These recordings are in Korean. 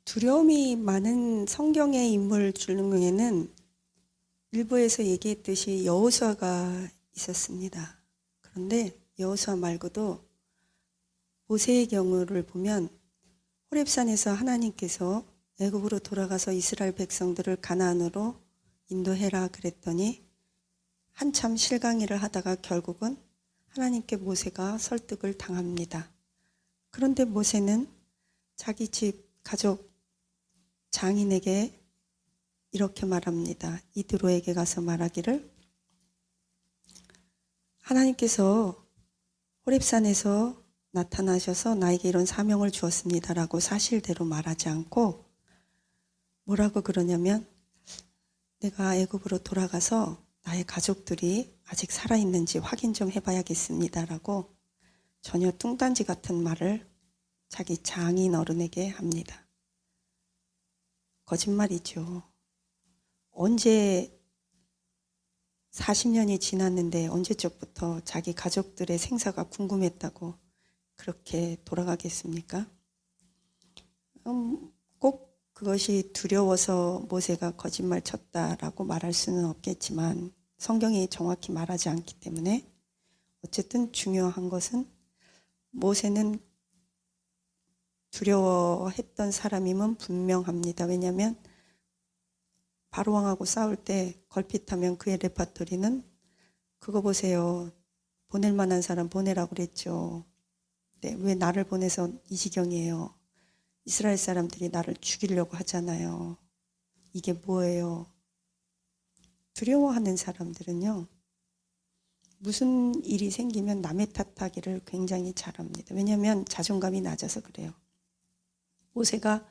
두려움이 많은 성경의 인물 중에는 일부에서 얘기했듯이 여호수아가 있었습니다. 그런데 여호수아 말고도 모세의 경우를 보면 호렙산에서 하나님께서 애굽으로 돌아가서 이스라엘 백성들을 가나안으로 인도해라 그랬더니 한참 실강이를 하다가 결국은 하나님께 모세가 설득을 당합니다. 그런데 모세는 자기 집 가족 장인에게 이렇게 말합니다. 이드로에게 가서 말하기를, 하나님께서 호렙산에서 나타나셔서 나에게 이런 사명을 주었습니다라고 사실대로 말하지 않고 뭐라고 그러냐면, 내가 애굽으로 돌아가서 나의 가족들이 아직 살아있는지 확인 좀 해봐야겠습니다라고 전혀 뚱딴지 같은 말을 자기 장인 어른에게 합니다. 거짓말이죠. 언제 40년이 지났는데 언제적부터 자기 가족들의 생사가 궁금했다고 그렇게 돌아가겠습니까? 꼭 그것이 두려워서 모세가 거짓말 쳤다라고 말할 수는 없겠지만 성경이 정확히 말하지 않기 때문에 어쨌든 중요한 것은 모세는 두려워했던 사람임은 분명합니다. 왜냐하면 바로왕하고 싸울 때 걸핏하면 그의 레파토리는 그거 보세요. 보낼 만한 사람 보내라고 그랬죠. 네, 왜 나를 보내서 이 지경이에요. 이스라엘 사람들이 나를 죽이려고 하잖아요. 이게 뭐예요? 두려워하는 사람들은요, 무슨 일이 생기면 남의 탓하기를 굉장히 잘합니다. 왜냐하면 자존감이 낮아서 그래요. 모세가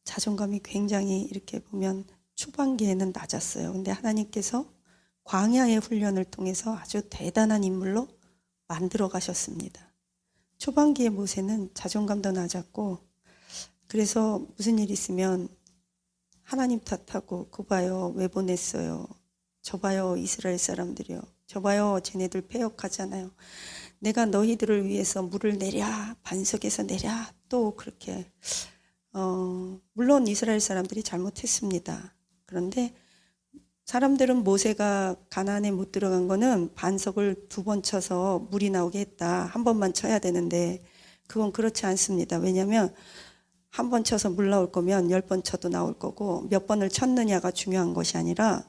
자존감이 굉장히 이렇게 보면 초반기에는 낮았어요. 근데 하나님께서 광야의 훈련을 통해서 아주 대단한 인물로 만들어 가셨습니다. 초반기에 모세는 자존감도 낮았고, 그래서 무슨 일 있으면 하나님 탓하고, 그 봐요, 왜 보냈어요? 저 봐요, 이스라엘 사람들이요. 저 봐요, 쟤네들 패역하잖아요. 내가 너희들을 위해서 물을 내랴, 반석에서 내랴, 또 그렇게 물론 이스라엘 사람들이 잘못했습니다. 그런데 사람들은 모세가 가나안에 못 들어간 거는 반석을 2번 쳐서 물이 나오게 했다, 한 번만 쳐야 되는데 그건 그렇지 않습니다. 왜냐하면 한 번 쳐서 물 나올 거면 10번 쳐도 나올 거고, 몇 번을 쳤느냐가 중요한 것이 아니라,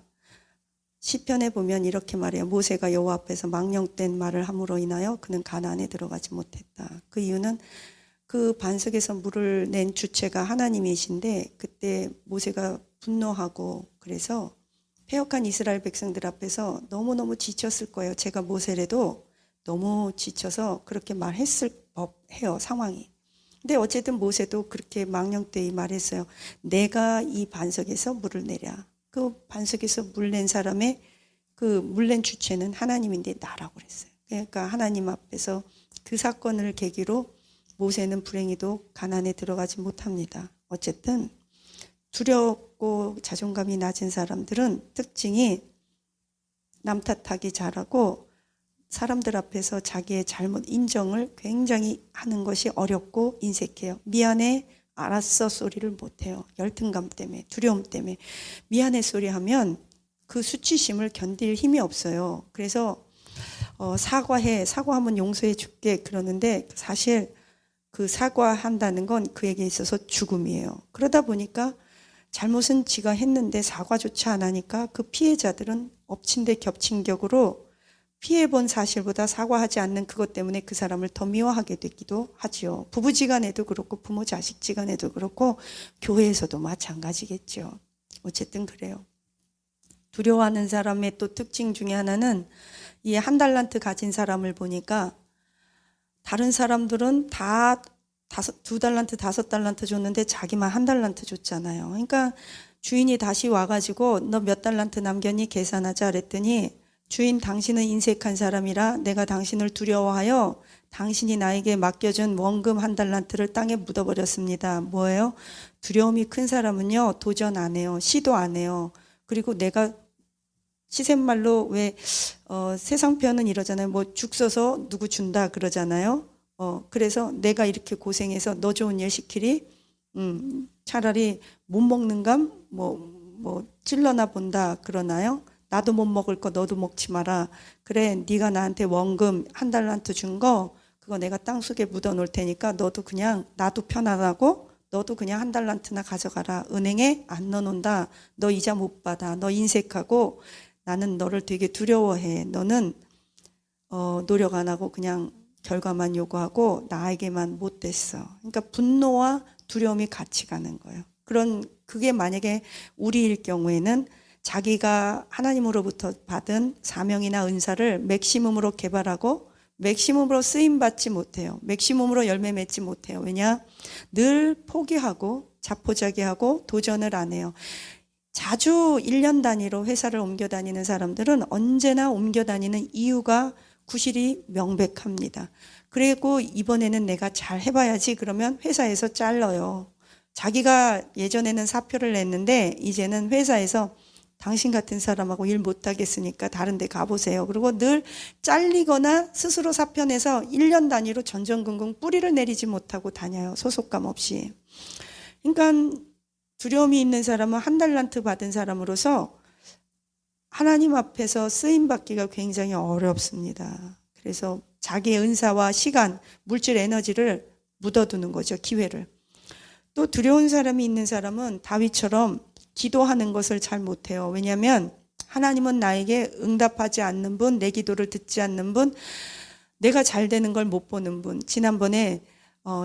시편에 보면 이렇게 말해요. 모세가 여호와 앞에서 망령된 말을 함으로 인하여 그는 가나안에 들어가지 못했다. 그 이유는 그 반석에서 물을 낸 주체가 하나님이신데, 그때 모세가 분노하고 그래서 패역한 이스라엘 백성들 앞에서 너무너무 지쳤을 거예요. 제가 모세라도 너무 지쳐서 그렇게 말했을 법해요, 상황이. 근데 어쨌든 모세도 그렇게 망령되이 말했어요. 내가 이 반석에서 물을 내랴. 그 반석에서 물 낸 사람의 그 물 낸 주체는 하나님인데 나라고 그랬어요. 그러니까 하나님 앞에서 그 사건을 계기로 모세는 불행히도 가나안에 들어가지 못합니다. 어쨌든 두렵고 자존감이 낮은 사람들은 특징이 남 탓하기 잘하고, 사람들 앞에서 자기의 잘못 인정을 굉장히 하는 것이 어렵고 인색해요. 미안해, 알았어 소리를 못해요. 열등감 때문에, 두려움 때문에. 미안해 소리 하면 그 수치심을 견딜 힘이 없어요. 그래서 사과해, 사과하면 용서해 줄게 그러는데 사실 그 사과한다는 건 그에게 있어서 죽음이에요. 그러다 보니까 잘못은 지가 했는데 사과조차 안 하니까 그 피해자들은 엎친 데 겹친 격으로 피해본 사실보다 사과하지 않는 그것 때문에 그 사람을 더 미워하게 되기도 하지요. 부부지간에도 그렇고 부모 자식지간에도 그렇고 교회에서도 마찬가지겠죠. 어쨌든 그래요. 두려워하는 사람의 또 특징 중에 하나는, 이 1달란트 가진 사람을 보니까 다른 사람들은 다 2달란트, 5달란트 줬는데 자기만 1달란트 줬잖아요. 그러니까 주인이 다시 와가지고 너 몇 달란트 남겼니? 계산하자 그랬더니, 주인, 당신은 인색한 사람이라 내가 당신을 두려워하여 당신이 나에게 맡겨준 원금 1달란트를 땅에 묻어버렸습니다. 뭐예요? 두려움이 큰 사람은요, 도전 안 해요. 시도 안 해요. 그리고 내가 시샘말로 왜 세상 편은 이러잖아요. 뭐 죽 써서 누구 준다 그러잖아요. 그래서 내가 이렇게 고생해서 너 좋은 일 시키리? 차라리 못 먹는 감 뭐 찔러나 본다 그러나요? 나도 못 먹을 거 너도 먹지 마라. 그래, 네가 나한테 원금 1달란트 준 거 그거 내가 땅속에 묻어 놓을 테니까 너도 그냥 나도 편하다고 너도 그냥 1달란트나 가져가라. 은행에 안 넣어놓는다. 너 이자 못 받아. 너 인색하고 나는 너를 되게 두려워해. 너는 노력 안 하고 그냥 결과만 요구하고 나에게만 못됐어. 그러니까 분노와 두려움이 같이 가는 거예요. 그게 만약에 우리일 경우에는 자기가 하나님으로부터 받은 사명이나 은사를 맥시멈으로 개발하고 맥시멈으로 쓰임받지 못해요. 맥시멈으로 열매 맺지 못해요. 왜냐? 늘 포기하고 자포자기하고 도전을 안 해요. 자주 1년 단위로 회사를 옮겨 다니는 사람들은 언제나 옮겨 다니는 이유가 구실이 명백합니다. 그리고 이번에는 내가 잘 해봐야지 그러면 회사에서 잘라요. 자기가 예전에는 사표를 냈는데 이제는 회사에서 당신 같은 사람하고 일 못하겠으니까 다른 데 가보세요. 그리고 늘 잘리거나 스스로 사표 내서 1년 단위로 전전긍긍 뿌리를 내리지 못하고 다녀요. 소속감 없이. 그러니까 두려움이 있는 사람은 1달란트 받은 사람으로서 하나님 앞에서 쓰임받기가 굉장히 어렵습니다. 그래서 자기의 은사와 시간, 물질 에너지를 묻어두는 거죠. 기회를. 또 두려운 사람이 있는 사람은 다윗처럼 기도하는 것을 잘 못해요. 왜냐하면 하나님은 나에게 응답하지 않는 분, 내 기도를 듣지 않는 분, 내가 잘 되는 걸 못 보는 분. 지난번에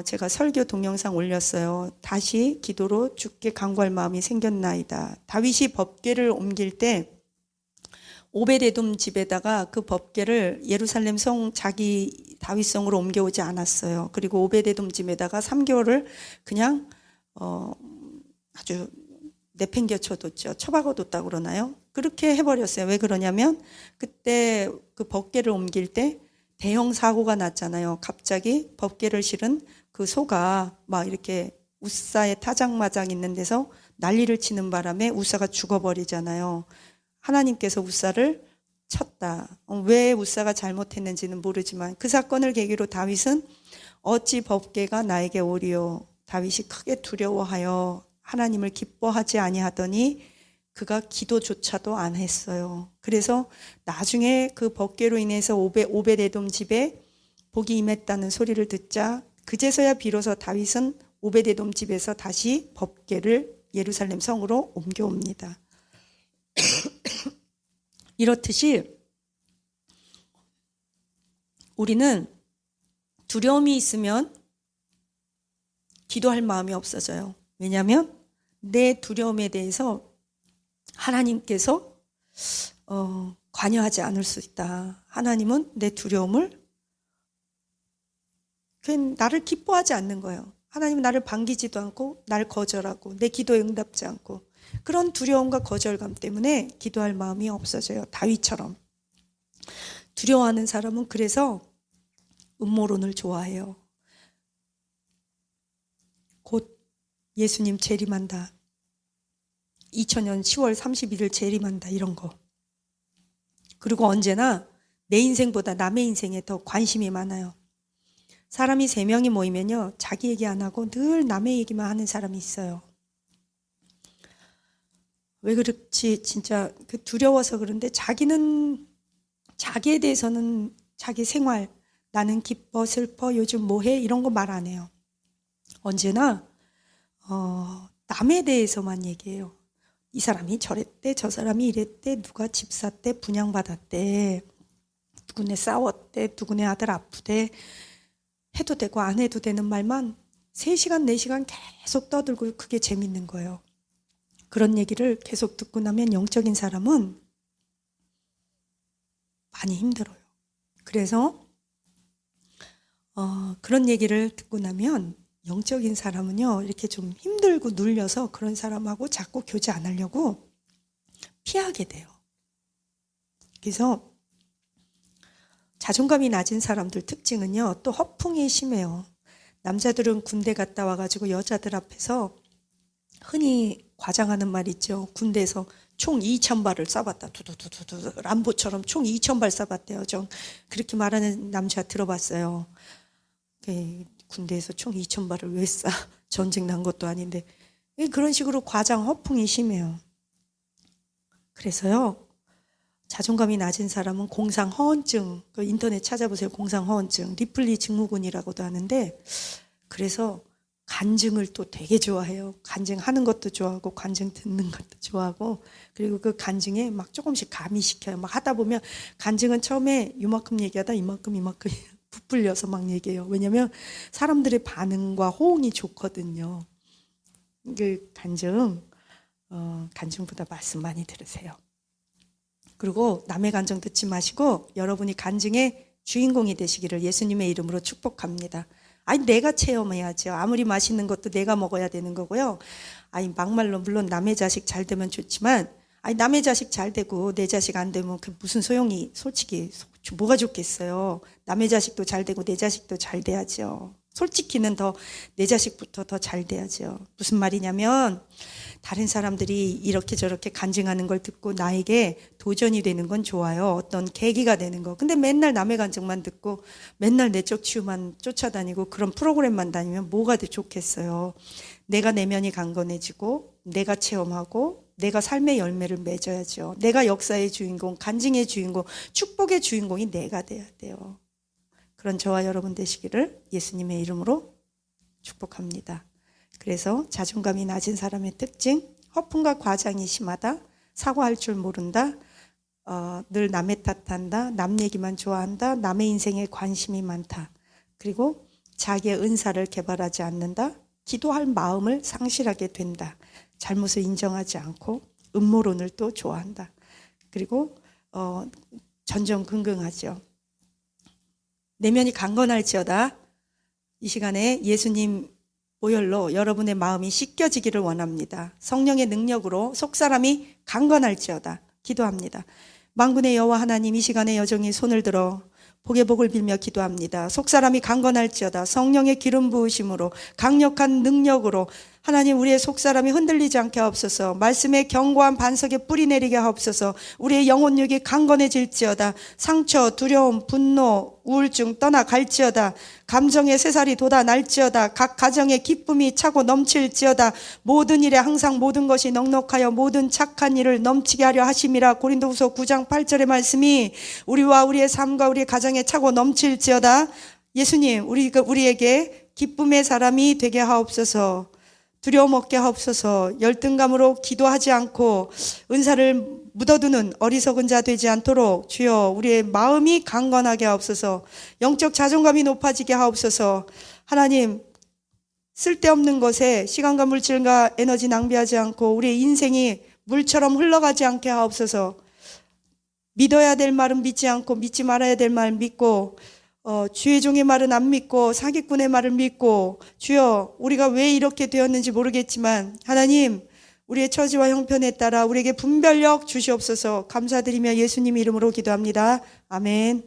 제가 설교 동영상 올렸어요. 다시 기도로 주께 간구할 마음이 생겼나이다. 다윗이 법궤를 옮길 때 오베데돔 집에다가 그 법궤를 예루살렘 성 자기 다윗성으로 옮겨오지 않았어요. 그리고 오베데돔 집에다가 3개월을 그냥 아주 내팽겨쳐뒀죠. 처박아뒀다고 그러나요? 그렇게 해버렸어요. 왜 그러냐면 그때 그 법궤를 옮길 때 대형 사고가 났잖아요. 갑자기 법궤를 실은 그 소가 막 이렇게 우사에 타작마작 있는 데서 난리를 치는 바람에 우사가 죽어버리잖아요. 하나님께서 우사를 쳤다. 왜 우사가 잘못했는지는 모르지만 그 사건을 계기로 다윗은 어찌 법궤가 나에게 오리요. 다윗이 크게 두려워하여 하나님을 기뻐하지 아니하더니 그가 기도조차도 안 했어요. 그래서 나중에 그 법궤로 인해서 오베데돔 집에 복이 임했다는 소리를 듣자 그제서야 비로소 다윗은 오베데돔 집에서 다시 법궤를 예루살렘 성으로 옮겨옵니다. 이렇듯이 우리는 두려움이 있으면 기도할 마음이 없어져요. 왜냐하면 내 두려움에 대해서 하나님께서 관여하지 않을 수 있다. 하나님은 내 두려움을 그냥 나를 기뻐하지 않는 거예요. 하나님은 나를 반기지도 않고 날 거절하고 내 기도에 응답지 않고 그런 두려움과 거절감 때문에 기도할 마음이 없어져요. 다윗처럼. 두려워하는 사람은 그래서 음모론을 좋아해요. 곧 예수님 재림한다. 2000년 10월 31일 재림한다. 이런 거. 그리고 언제나 내 인생보다 남의 인생에 더 관심이 많아요. 사람이 3명이 모이면요. 자기 얘기 안 하고 늘 남의 얘기만 하는 사람이 있어요. 왜 그렇지 진짜 두려워서 그런데 자기는 자기에 대해서는 자기 생활 나는 기뻐 슬퍼 요즘 뭐해 이런 거 말 안 해요. 언제나 남에 대해서만 얘기해요. 이 사람이 저랬대 저 사람이 이랬대 누가 집 샀대 분양받았대 누구네 싸웠대 누구네 아들 아프대 해도 되고 안 해도 되는 말만 3시간 4시간 계속 떠들고 그게 재밌는 거예요. 그런 얘기를 계속 듣고 나면 영적인 사람은 많이 힘들어요. 그래서 그런 얘기를 듣고 나면 영적인 사람은요 이렇게 좀 힘들고 눌려서 그런 사람하고 자꾸 교제 안 하려고 피하게 돼요. 그래서 자존감이 낮은 사람들 특징은요 또 허풍이 심해요. 남자들은 군대 갔다 와가지고 여자들 앞에서 흔히 과장하는 말 있죠. 군대에서 총 2,000발을 쏴봤다. 두두두두두 람보처럼 총 2,000발 쏴봤대요. 좀 그렇게 말하는 남자 들어봤어요. 군대에서 총 2,000발을 왜 쏴? 전쟁 난 것도 아닌데 그런 식으로 과장 허풍이 심해요. 그래서요, 자존감이 낮은 사람은 공상허언증, 그 인터넷 찾아보세요. 공상허언증, 리플리 증후군이라고도 하는데, 그래서 간증을 또 되게 좋아해요. 간증하는 것도 좋아하고 간증 듣는 것도 좋아하고, 그리고 그 간증에 막 조금씩 가미시켜요. 막 하다 보면 간증은 처음에 이만큼 얘기하다 이만큼 부풀려서 막 얘기해요. 왜냐면 사람들의 반응과 호응이 좋거든요. 그 간증보다 말씀 많이 들으세요. 그리고 남의 간증 듣지 마시고 여러분이 간증의 주인공이 되시기를 예수님의 이름으로 축복합니다. 아니, 내가 체험해야죠. 아무리 맛있는 것도 내가 먹어야 되는 거고요. 아니, 막말로 물론 남의 자식 잘 되면 좋지만, 아니, 남의 자식 잘 되고 내 자식 안 되면 그 무슨 소용이, 솔직히 뭐가 좋겠어요. 남의 자식도 잘 되고 내 자식도 잘 돼야죠. 솔직히는 더 내 자식부터 더 잘 돼야죠. 무슨 말이냐면, 다른 사람들이 이렇게 저렇게 간증하는 걸 듣고 나에게 도전이 되는 건 좋아요. 어떤 계기가 되는 거. 근데 맨날 남의 간증만 듣고 맨날 내적 치유만 쫓아다니고 그런 프로그램만 다니면 뭐가 더 좋겠어요. 내가 내면이 강건해지고 내가 체험하고 내가 삶의 열매를 맺어야죠. 내가 역사의 주인공, 간증의 주인공, 축복의 주인공이 내가 돼야 돼요. 그런 저와 여러분 되시기를 예수님의 이름으로 축복합니다. 그래서 자존감이 낮은 사람의 특징, 허풍과 과장이 심하다, 사과할 줄 모른다, 늘 남의 탓한다, 남 얘기만 좋아한다, 남의 인생에 관심이 많다, 그리고 자기의 은사를 개발하지 않는다, 기도할 마음을 상실하게 된다, 잘못을 인정하지 않고 음모론을 또 좋아한다, 그리고 전전긍긍하죠. 내면이 강건할지어다. 이 시간에 예수님 보혈로 여러분의 마음이 씻겨지기를 원합니다. 성령의 능력으로 속사람이 강건할지어다. 기도합니다. 만군의 여호와 하나님, 이 시간에 여정이 손을 들어 복의 복을 빌며 기도합니다. 속사람이 강건할지어다. 성령의 기름 부으심으로 강력한 능력으로 하나님, 우리의 속사람이 흔들리지 않게 하옵소서. 말씀의 견고한 반석에 뿌리 내리게 하옵소서. 우리의 영혼력이 강건해질지어다. 상처, 두려움, 분노, 우울증 떠나갈지어다. 감정의 새살이 돋아날지어다. 각 가정의 기쁨이 차고 넘칠지어다. 모든 일에 항상 모든 것이 넉넉하여 모든 착한 일을 넘치게 하려 하심이라. 고린도후서 9장 8절의 말씀이 우리와 우리의 삶과 우리의 가정에 차고 넘칠지어다. 예수님, 우리에게 기쁨의 사람이 되게 하옵소서. 두려움 없게 하옵소서. 열등감으로 기도하지 않고 은사를 묻어두는 어리석은 자 되지 않도록 주여 우리의 마음이 강건하게 하옵소서. 영적 자존감이 높아지게 하옵소서. 하나님, 쓸데없는 것에 시간과 물질과 에너지 낭비하지 않고 우리의 인생이 물처럼 흘러가지 않게 하옵소서. 믿어야 될 말은 믿지 않고 믿지 말아야 될 말은 믿고 주의 종의 말은 안 믿고 사기꾼의 말을 믿고, 주여 우리가 왜 이렇게 되었는지 모르겠지만 하나님, 우리의 처지와 형편에 따라 우리에게 분별력 주시옵소서. 감사드리며 예수님 이름으로 기도합니다. 아멘.